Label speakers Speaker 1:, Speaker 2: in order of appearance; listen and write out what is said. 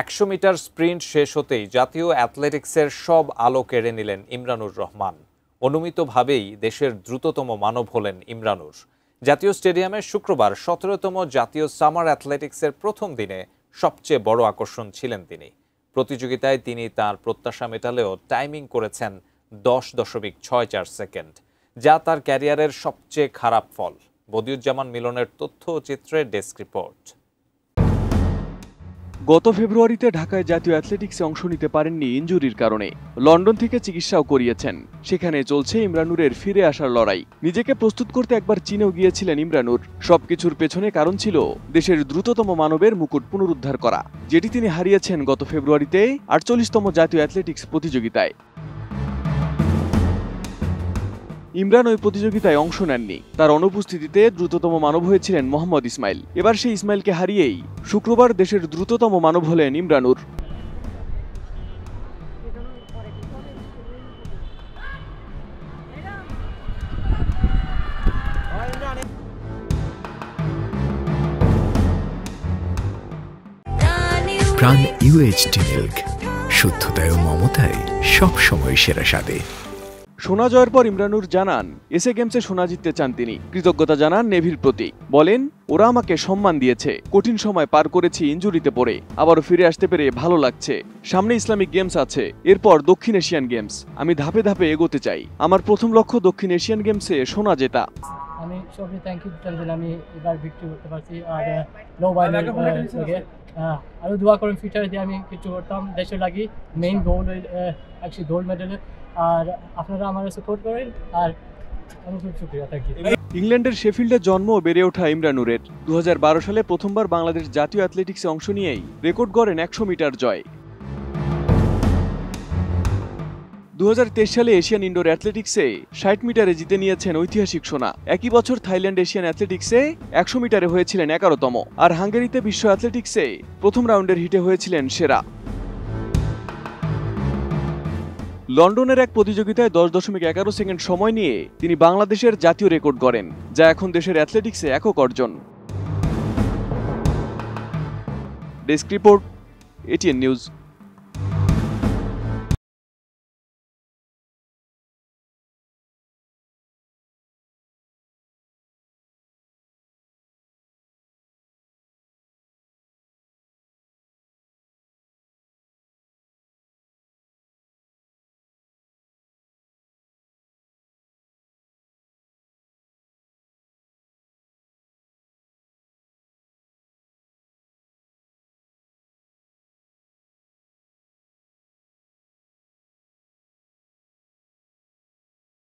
Speaker 1: 100 metre sprint শেষ হতেই জাতীয় অ্যাথলেটিক্সের সব আলো কেড়ে নিলেন ইমরানুর রহমান। অনুমিতভাবেই দেশের দ্রুততম মানব হলেন ইমরানুর। জাতীয় স্টেডিয়ামে শুক্রবার 17তম জাতীয় সামার অ্যাথলেটিক্সের প্রথম দিনে সবচেয়ে বড় আকর্ষণ ছিলেন তিনি। প্রতিযোগিতায় তিনি তার প্রত্যাশা মেটালেও টাইমিং করেছেন 10.64 সেকেন্ড, যা তার ক্যারিয়ারের সবচেয়ে খারাপ ফল। বদিউজ্জামান মিলনের তথ্য ও চিত্রে ডেস্ক রিপোর্ট।
Speaker 2: গত ফেব্রুয়ারিতে ঢাকায় জাতীয় অ্যাথলেটিক্সে অংশ নিতে পারেননি ইনজুরির কারণে। লন্ডন থেকে চিকিৎসাও করিয়েছেন। সেখানে চলছে ইমরানুরের ফিরে আসার লড়াই। নিজেকে প্রস্তুত করতে একবার চীনেও গিয়েছিলেন ইমরানুর। সবকিছুর পেছনে কারণ ছিল দেশের দ্রুততম মানবের মুকুট পুনরুদ্ধার করা, যেটি তিনি হারিয়েছেন গত ফেব্রুয়ারিতে 48তম জাতীয় অ্যাথলেটিক্স প্রতিযোগিতায়। ইমরান ওই প্রতিযোগিতায় অংশ নেননি। তার অনুপস্থিতিতে দ্রুততম মানব হয়েছিলেন মোহাম্মদ ইসমাইল। এবার সেই ইসমাইলকে হারিয়েই শুক্রবার দেশের দ্রুততম মানব হলেন ইমরানুর।
Speaker 3: প্রাণ UHT মিল্ক, শুদ্ধতায় ও মমতায় সবসময় সেরা স্বাদে।
Speaker 2: সোনা জয়ের পর ইমরানুর জানান এসএ গেমসে সোনা জিততে চান তিনি। কৃতজ্ঞতা জানান নেভির প্রতি। বলেন, ওরা আমাকে সম্মান দিয়েছে। কঠিন সময় পার করেছি ইনজুরিতে পড়ে, আবারও ফিরে আসতে পেরে ভালো লাগছে। সামনে ইসলামিক গেমস আছে, এরপর দক্ষিণ এশিয়ান গেমস। আমি ধাপে ধাপে এগোতে চাই। আমার প্রথম লক্ষ্য দক্ষিণ এশিয়ান গেমসে সোনা জেতা।
Speaker 4: আমি সবই থ্যাংক ইউ দিতে আমি এবার ভিক্টরি করতে পারছি। আর লো বাইরে আরও দোয়া করেন ফিউচারে দিয়ে আমি কিছু করতাম দেশের লাগি। Main goal actually gold medal. আর আপনারা আমার সাপোর্ট করেন। আর আমি খুব শুকরিয়া, থ্যাংক ইউ।
Speaker 2: ইংল্যান্ডের শেফিল্ডে জন্ম ও বেড়ে ওঠা ইমরানুরের 2012 সালে প্রথমবার বাংলাদেশ জাতীয় অ্যাথলেটিক্সে অংশ নিয়েই রেকর্ড গড়েন 100 মিটার জয়। 2023 সালে এশিয়ান ইনডোর অ্যাথলেটিক্সে 60 মিটারে জিতে নিয়েছেন ঐতিহাসিক সোনা। একই বছর থাইল্যান্ড এশিয়ান অ্যাথলেটিক্সে 100 মিটারে হয়েছিলেন 11তম। আর হাঙ্গেরিতে বিশ্ব অ্যাথলেটিক্সে প্রথম রাউন্ডের হিটে হয়েছিলেন সেরা। লন্ডনের এক প্রতিযোগিতায় 10.11 সেকেন্ড সময় নিয়ে তিনি বাংলাদেশের জাতীয় রেকর্ড গড়েন, যা এখন দেশের অ্যাথলেটিক্সে একক অর্জন। Desk report, ATN news.